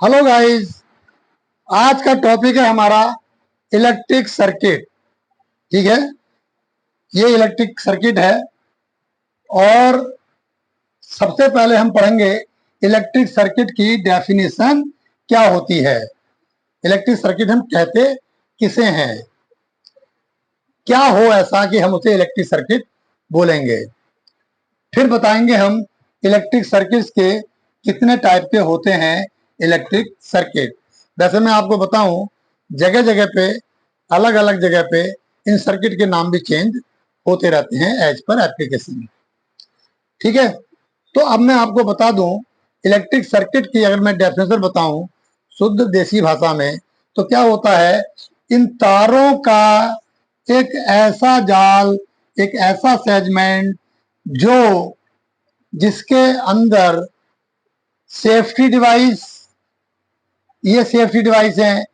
Hello guys, आज का topic है हमारा इलेक्ट्रिक सर्किट। ठीक है, ये इलेक्ट्रिक सर्किट है और सबसे पहले हम पढ़ेंगे इलेक्ट्रिक सर्किट की डेफिनेशन क्या होती है। इलेक्ट्रिक सर्किट हम कहते किसे हैं, क्या हो ऐसा कि हम उसे इलेक्ट्रिक सर्किट बोलेंगे। फिर बताएंगे हम इलेक्ट्रिक सर्किट्स के कितने टाइप के होते हैं इलेक्ट्रिक सर्किट। वैसे मैं आपको बताऊं, जगह जगह पे, अलग अलग जगह पे इन सर्किट के नाम भी चेंज होते रहते हैं एज पर एप्लीकेशन। ठीक है, तो अब मैं आपको बता दूं इलेक्ट्रिक सर्किट की अगर मैं डेफिनेशन बताऊं शुद्ध देसी भाषा में, तो क्या होता है, इन तारों का एक ऐसा जाल, एक ऐसा सेगमेंट जो जिसके अंदर सेफ्टी डिवाइस, ये सेफ्टी डिवाइस है,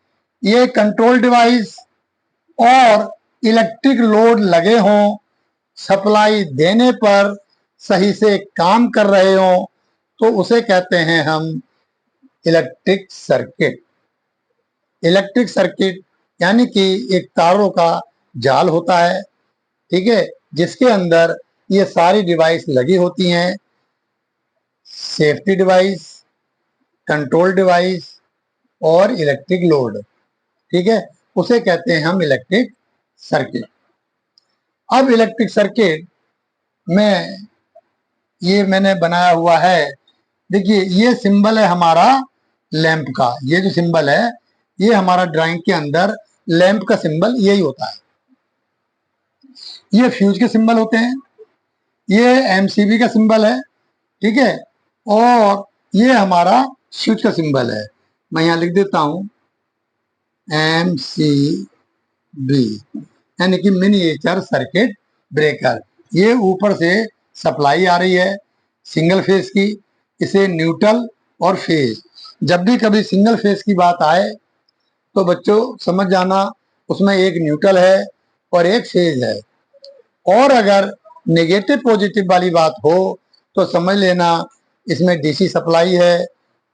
ये कंट्रोल डिवाइस और इलेक्ट्रिक लोड लगे हों, सप्लाई देने पर सही से काम कर रहे हों, तो उसे कहते हैं हम इलेक्ट्रिक सर्किट। इलेक्ट्रिक सर्किट यानी कि एक तारों का जाल होता है, ठीक है, जिसके अंदर ये सारी डिवाइस लगी होती हैं, सेफ्टी डिवाइस, कंट्रोल डिवाइस और इलेक्ट्रिक लोड। ठीक है, उसे कहते हैं हम इलेक्ट्रिक सर्किट। अब इलेक्ट्रिक सर्किट में ये मैंने बनाया हुआ है, देखिए ये सिंबल है हमारा लैंप का। ये जो सिंबल है ये हमारा ड्राइंग के अंदर लैंप का सिंबल यही होता है। ये फ्यूज के सिंबल होते हैं, ये एमसीबी का सिंबल है, ठीक है, और ये हमारा स्विच का सिंबल है। मैं यहां लिख देता हूं एमसीबी, यानी कि मिनिएचर सर्किट ब्रेकर। ये ऊपर से सप्लाई आ रही है सिंगल फेज की, इसे न्यूट्रल और फेज। जब भी कभी सिंगल फेज की बात आए तो बच्चों समझ जाना उसमें एक न्यूट्रल है और एक फेज है। और अगर नेगेटिव पॉजिटिव वाली बात हो तो समझ लेना इसमें डीसी सप्लाई है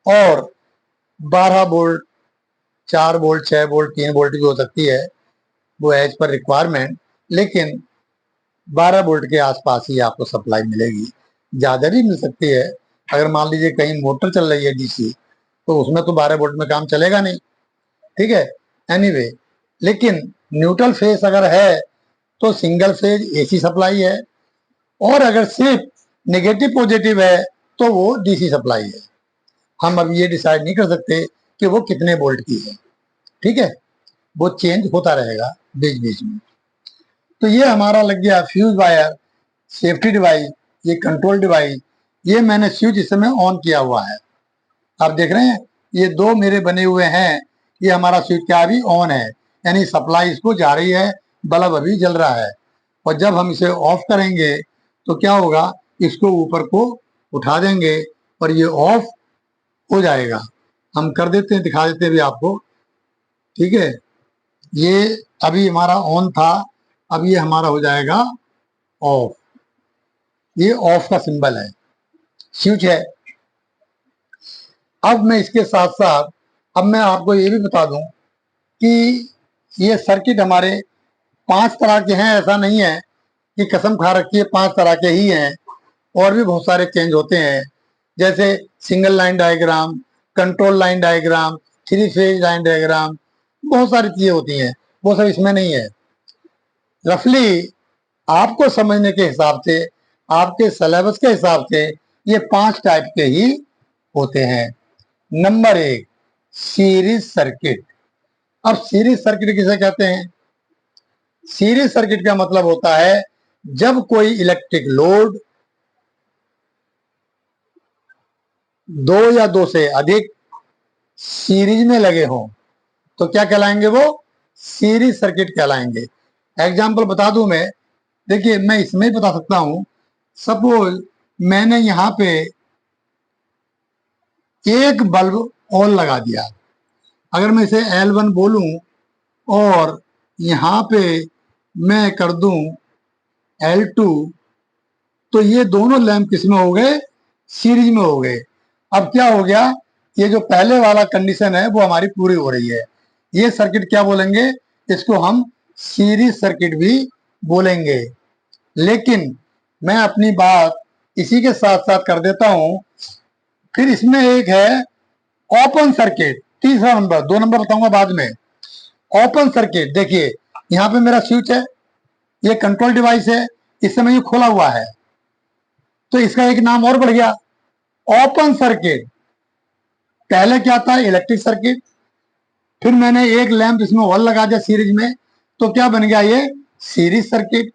और 12 वोल्ट, 4 वोल्ट, 6 वोल्ट, 3 वोल्ट भी हो सकती है, वो एज पर रिक्वायरमेंट, लेकिन 12 वोल्ट के आसपास ही आपको सप्लाई मिलेगी। ज़्यादा भी मिल सकती है, अगर मान लीजिए कहीं मोटर चल रही है डीसी, तो उसमें तो 12 वोल्ट में काम चलेगा नहीं। ठीक है, एनीवे, लेकिन न्यूट्रल फेज अगर है तो सिंगल फेज एसी सप्लाई है, और अगर सिर्फ नेगेटिव पॉजिटिव है तो वो डीसी सप्लाई है। हम अब ये डिसाइड नहीं कर सकते कि वो कितने वोल्ट की है, ठीक है, वो चेंज होता रहेगा बीच बीच में। तो ये हमारा लग गया फ्यूज वायर, सेफ्टी डिवाइस, ये कंट्रोल डिवाइस। ये मैंने स्विच इस समय ऑन किया हुआ है, आप देख रहे हैं, ये दो मेरे बने हुए हैं। ये हमारा स्विच क्या अभी ऑन है, यानी सप्लाई इसको जा रही है, बल्ब अभी जल रहा है। और जब हम इसे ऑफ करेंगे तो क्या होगा, इसको ऊपर को उठा देंगे और ये ऑफ हो जाएगा। हम कर देते हैं, दिखा देते हैं भी आपको। ठीक है, ये अभी हमारा ऑन था, अब ये हमारा हो जाएगा ऑफ। ये ऑफ का सिंबल है, स्विच है। अब मैं इसके साथ साथ अब मैं आपको ये भी बता दूं कि ये सर्किट हमारे 5 तरह के हैं, ऐसा नहीं है कि कसम खा रखी है 5 तरह के ही हैं, और भी बहुत सारे चेंज होते हैं। जैसे single line diagram, control line diagram, 3 phase line diagram, बहुत सारी चीजें होती हैं, वो सब इसमें नहीं है। रफली आपको समझने के हिसाब से, आपके सिलेबस के हिसाब से ये 5 टाइप के ही होते हैं। Number 1, series circuit. अब सीरीज सर्किट किसे कहते हैं? सीरीज सर्किट का मतलब होता है जब कोई इलेक्ट्रिक लोड दो या दो से अधिक सीरीज में लगे हों तो क्या कहलाएंगे, वो सीरीज सर्किट कहलाएंगे। एग्जाम्पल बता दूं मैं, देखिए मैं इसमें ही बता सकता हूं। सपोज मैंने यहां पे एक बल्ब और लगा दिया, अगर मैं इसे L1 बोलूं और यहां पे मैं कर दूं L2, तो ये दोनों लैंप किसमें हो गए, सीरीज में हो गए। अब क्या हो गया, ये जो पहले वाला कंडीशन है वो हमारी पूरी हो रही है। ये सर्किट क्या बोलेंगे, इसको हम सीरीज सर्किट भी बोलेंगे। लेकिन मैं अपनी बात इसी के साथ साथ कर देता हूं। फिर इसमें एक है ओपन सर्किट, तीसरा नंबर, 2 नंबर बताऊंगा बाद में। ओपन सर्किट, देखिए यहां पे मेरा स्विच है, ये कंट्रोल डिवाइस है, इस समय ये खोला हुआ है, तो इसका एक नाम और बढ़ गया, ओपन सर्किट। पहले क्या था, इलेक्ट्रिक सर्किट, फिर मैंने एक लैंप इसमें और लगा दिया सीरीज में, तो क्या बन गया, ये सीरीज सर्किट।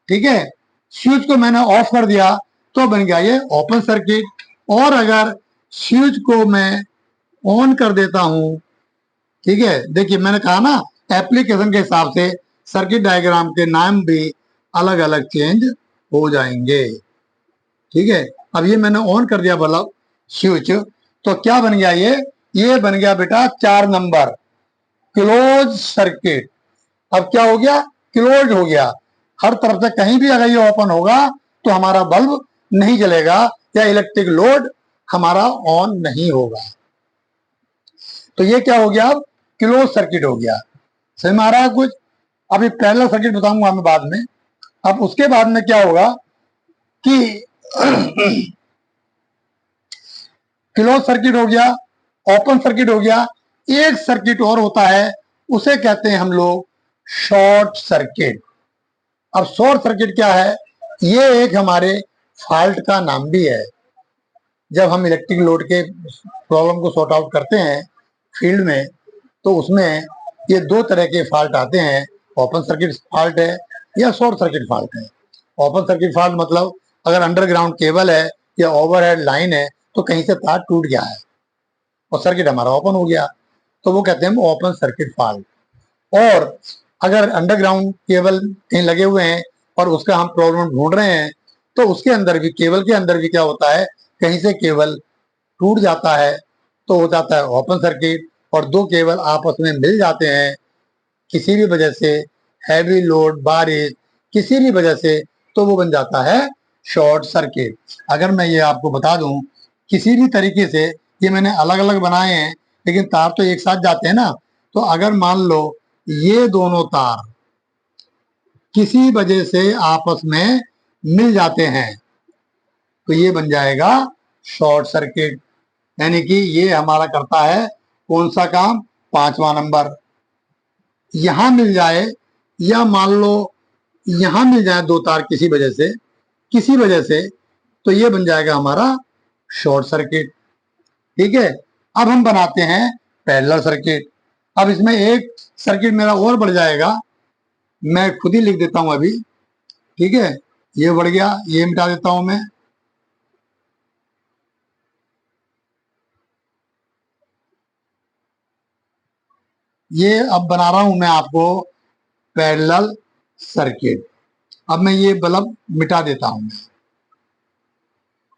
ठीक है, स्विच को मैंने ऑफ कर दिया तो बन गया ये ओपन सर्किट। और अगर स्विच को मैं ऑन कर देता हूं, ठीक है, देखिए मैंने कहा ना एप्लीकेशन के हिसाब से सर्किट डायग्राम के नाम भी अलग अलग चेंज हो जाएंगे। ठीक है, अब ये मैंने ऑन कर दिया बल्ब स्विच, तो क्या बन गया, ये बन गया बेटा 4 नंबर, क्लोज सर्किट। अब क्या हो गया, क्लोज हो गया। हर तरफ से कहीं भी अगर ये ओपन होगा तो हमारा बल्ब नहीं जलेगा या इलेक्ट्रिक लोड हमारा ऑन नहीं होगा। तो ये क्या हो गया, अब क्लोज सर्किट हो गया। समझ में आ रहा है कुछ? अभी पैरेलल सर्किट बताऊंगा मैं बाद में। अब उसके बाद में क्या होगा कि क्लोज सर्किट हो गया, ओपन सर्किट हो गया, एक सर्किट और होता है, उसे कहते हैं हम लोग शॉर्ट सर्किट। अब शॉर्ट सर्किट क्या है, ये एक हमारे फॉल्ट का नाम भी है। जब हम इलेक्ट्रिक लोड के प्रॉब्लम को सॉर्ट आउट करते हैं फील्ड में, तो उसमें ये 2 तरह के फॉल्ट आते हैं, ओपन सर्किट फॉल्ट है या शॉर्ट सर्किट फॉल्ट है। ओपन सर्किट फॉल्ट मतलब अगर अंडरग्राउंड केबल है या ओवरहेड लाइन है तो कहीं से तार टूट गया है और सर्किट हमारा ओपन हो गया, तो वो कहते हैं हम ओपन सर्किट फॉल्ट। और अगर अंडरग्राउंड केबल कहीं लगे हुए हैं और उसका हम प्रॉब्लम ढूंढ रहे हैं, तो उसके अंदर भी, केबल के अंदर भी क्या होता है, कहीं से केबल टूट जाता है तो हो जाता है ओपन सर्किट। और 2 केबल आपस में मिल जाते हैं किसी भी वजह से, हैवी लोड, बारिश, किसी भी वजह से, तो वो बन जाता है शॉर्ट सर्किट। अगर मैं ये आपको बता दूं, किसी भी तरीके से, ये मैंने अलग अलग बनाए हैं लेकिन तार तो एक साथ जाते हैं ना, तो अगर मान लो ये दोनों तार किसी वजह से आपस में मिल जाते हैं तो ये बन जाएगा शॉर्ट सर्किट। यानी कि ये हमारा करता है कौन सा काम, 5वां नंबर। यहां मिल जाए या मान लो यहां मिल जाए 2 तार किसी वजह से, तो ये बन जाएगा हमारा शॉर्ट सर्किट। ठीक है, अब हम बनाते हैं पैरेलल सर्किट। अब इसमें एक सर्किट मेरा और बढ़ जाएगा, मैं खुद ही लिख देता हूं अभी। ठीक है, ये बढ़ गया, ये मिटा देता हूं मैं। ये अब बना रहा हूं मैं आपको पैरेलल सर्किट। अब मैं ये बल्ब मिटा देता हूं मैं,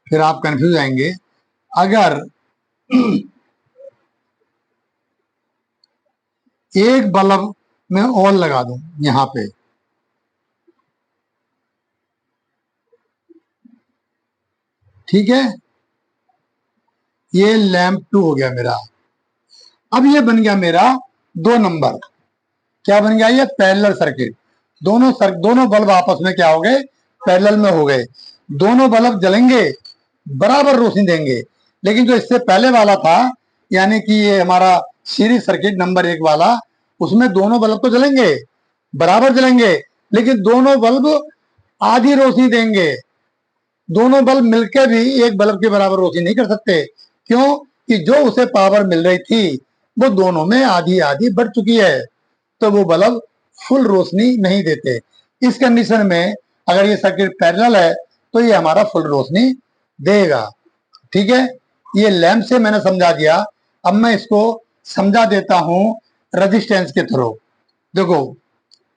फिर आप कंफ्यूज आएंगे। अगर एक बल्ब मैं और लगा दूं यहां पे, ठीक है, ये लैंप 2 हो गया मेरा। अब ये बन गया मेरा 2 नंबर। क्या बन गया, ये पैरेलल सर्किट। दोनों बल्ब आपस में क्या हो गए, पैरेलल में हो गए। दोनों बल्ब जलेंगे, बराबर रोशनी देंगे। लेकिन जो इससे पहले वाला था, यानी कि ये हमारा सीरीज सर्किट नंबर 1 वाला, उसमें दोनों बल्ब तो जलेंगे, बराबर जलेंगे, लेकिन दोनों बल्ब आधी रोशनी देंगे। दोनों बल्ब मिलकर भी एक बल्ब के बराबर रोशनी नहीं कर सकते। क्यों? कि जो उसे पावर मिल रही थी वो दोनों में आधी आधी बढ़ चुकी है, तो वो बल्ब फुल रोशनी नहीं देते। इस कंडीशन में अगर ये सर्किट पैरेलल है तो ये हमारा फुल रोशनी देगा। ठीक है, ये लैंप से मैंने समझा दिया। अब मैं इसको समझा देता हूं रेजिस्टेंस के थ्रू। देखो,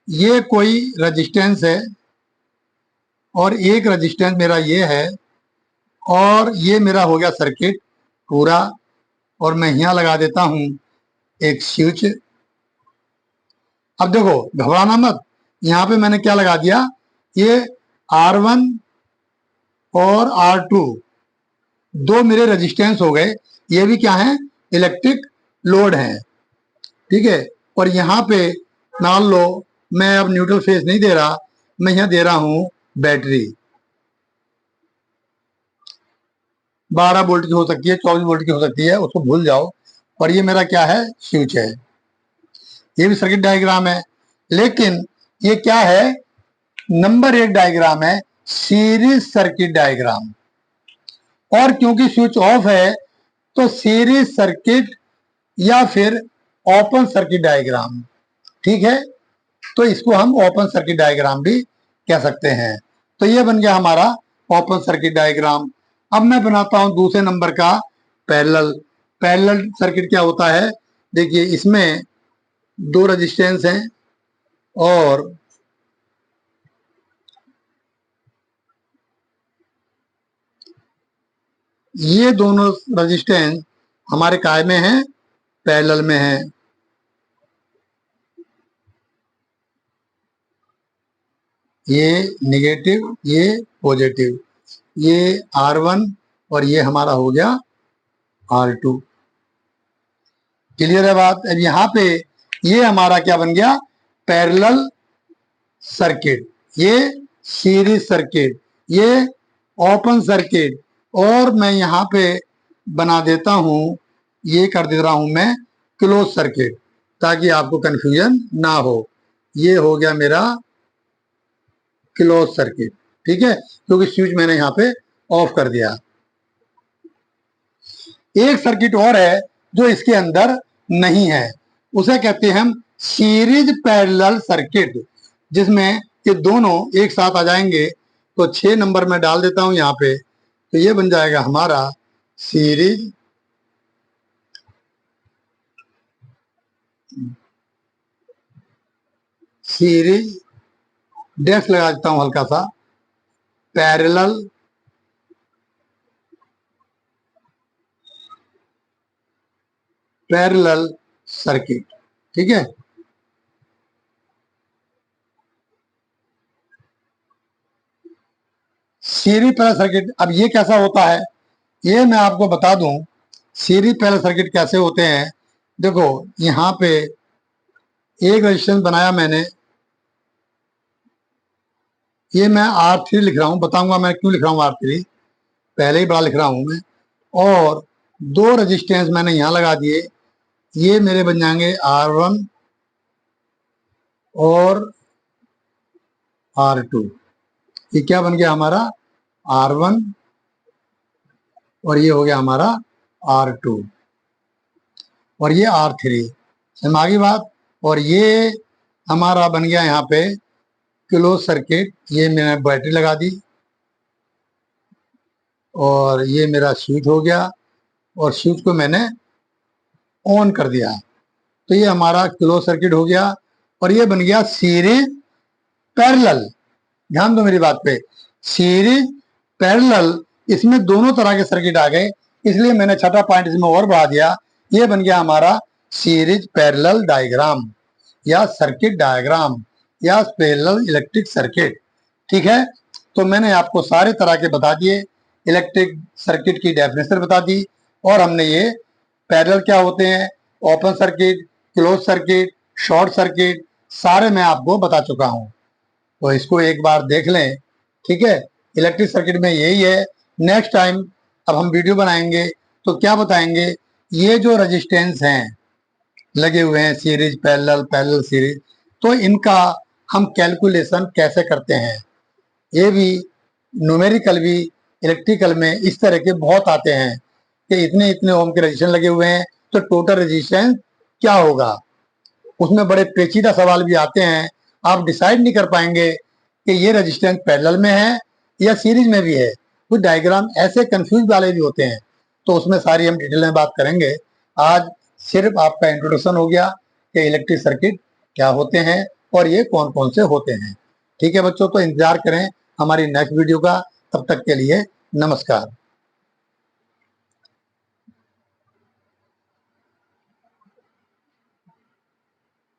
ये कोई रेजिस्टेंस है और एक रेजिस्टेंस मेरा ये है, और ये मेरा हो गया सर्किट पूरा। और मैं यहां लगा देता हूं एक स्विच। अब देखो, घबराना मत, यहां पे मैंने क्या लगा दिया, ये R1 और R2 दो मेरे रेजिस्टेंस हो गए। ये भी क्या है, इलेक्ट्रिक लोड है, ठीक है। और यहाँ पे मान लो मैं अब न्यूट्रल फेज नहीं दे रहा, मैं यहाँ दे रहा हूं बैटरी, 12 वोल्ट की हो सकती है, 24 वोल्ट की हो सकती है, उसको भूल जाओ। और ये मेरा क्या है, स्विच है। ये भी सर्किट डायग्राम है, लेकिन ये क्या है, नंबर 1 डायग्राम है, सीरीज सर्किट डायग्राम। और क्योंकि स्विच ऑफ है तो सीरीज सर्किट या फिर ओपन सर्किट डायग्राम, ठीक है। तो इसको हम ओपन सर्किट डायग्राम भी कह सकते हैं। तो ये बन गया हमारा ओपन सर्किट डायग्राम। अब मैं बनाता हूं दूसरे नंबर का पैरेलल। पैरेलल सर्किट क्या होता है, देखिए इसमें 2 रेजिस्टेंस हैं और ये दोनों रेजिस्टेंस हमारे काय में है, पैरेलल में है। ये नेगेटिव, ये पॉजिटिव, ये R1 और ये हमारा हो गया R2। क्लियर है बात। अब यहाँ पे ये हमारा क्या बन गया, पैरेलल सर्किट, ये सीरीज सर्किट, ये ओपन सर्किट। और मैं यहाँ पे बना देता हूं, ये कर दे रहा हूं मैं क्लोज सर्किट, ताकि आपको कंफ्यूजन ना हो। ये हो गया मेरा क्लोज सर्किट, ठीक है, क्योंकि स्विच मैंने यहाँ पे ऑफ कर दिया। एक सर्किट और है जो इसके अंदर नहीं है, उसे कहते हैं हम सीरीज पैरेलल सर्किट, जिसमें ये दोनों एक साथ आ जाएंगे। तो 6 नंबर में डाल देता हूं यहाँ पे, तो ये बन जाएगा हमारा सीरीज सीरीज डैश लगा देता हूं हल्का सा, पैरेलल पैरेलल सर्किट, ठीक है। सीरीज पैरेलल सर्किट, अब ये कैसा होता है ये मैं आपको बता दूं। सीरीज पैरेलल सर्किट कैसे होते हैं, देखो यहाँ पे एक रेजिस्टेंस बनाया मैंने, ये मैं R3 लिख रहा हूं, बताऊंगा मैं क्यों लिख रहा हूं R3, पहले ही बड़ा लिख रहा हूं मैं। और 2 रेजिस्टेंस मैंने यहां लगा दिए, ये मेरे बन जाएंगे R1 और R2। ये क्या बन गया हमारा, R1 और ये हो गया हमारा R2 और ये R3। समझ आ गई बात। और ये हमारा बन गया यहाँ पे क्लोज सर्किट, ये मैंने बैटरी लगा दी और ये मेरा स्विच हो गया और स्विच को मैंने ऑन कर दिया, तो ये हमारा क्लोज सर्किट हो गया। और ये बन गया सीरीज पैरेलल। ध्यान दो मेरी बात पे, सीरीज पैरेलल, इसमें दोनों तरह के सर्किट आ गए, इसलिए मैंने छठा पॉइंट इसमें और बढ़ा दिया। ये बन गया हमारा सीरीज पैरेलल डायग्राम या सर्किट डायग्राम या पैरेलल इलेक्ट्रिक सर्किट, ठीक है। तो मैंने आपको सारे तरह के बता दिए, इलेक्ट्रिक सर्किट की डेफिनेशन बता दी, और हमने ये पैरेलल क्या होते हैं, open circuit, close circuit, short circuit, सारे मैं आपको बता चुका हूं। तो इसको एक बार देख लें, ठीक है। इलेक्ट्रिक सर्किट में यही है। नेक्स्ट टाइम अब हम वीडियो बनाएंगे तो क्या बताएंगे, ये जो रेजिस्टेंस हैं लगे हुए हैं सीरीज पैरेलल पैरेलल सीरीज, तो इनका हम कैलकुलेशन कैसे करते हैं। ये भी न्यूमेरिकल भी इलेक्ट्रिकल में इस तरह के बहुत आते हैं कि इतने इतने ओम के रजिस्टेंस लगे हुए हैं तो टोटल रेजिस्टेंस क्या होगा। उसमें बड़े पेचीदा सवाल भी आते हैं, आप डिसाइड नहीं कर पाएंगे कि ये रेजिस्टेंस पैरेलल में है या सीरीज में भी है। कुछ डायग्राम ऐसे कंफ्यूज वाले भी होते हैं, तो उसमें सारी हम डिटेल में बात करेंगे। आज सिर्फ आपका इंट्रोडक्शन हो गया कि इलेक्ट्रिक सर्किट क्या होते हैं और ये कौन कौन से होते हैं। ठीक है बच्चों, तो इंतजार करें हमारी नेक्स्ट वीडियो का। तब तक के लिए नमस्कार।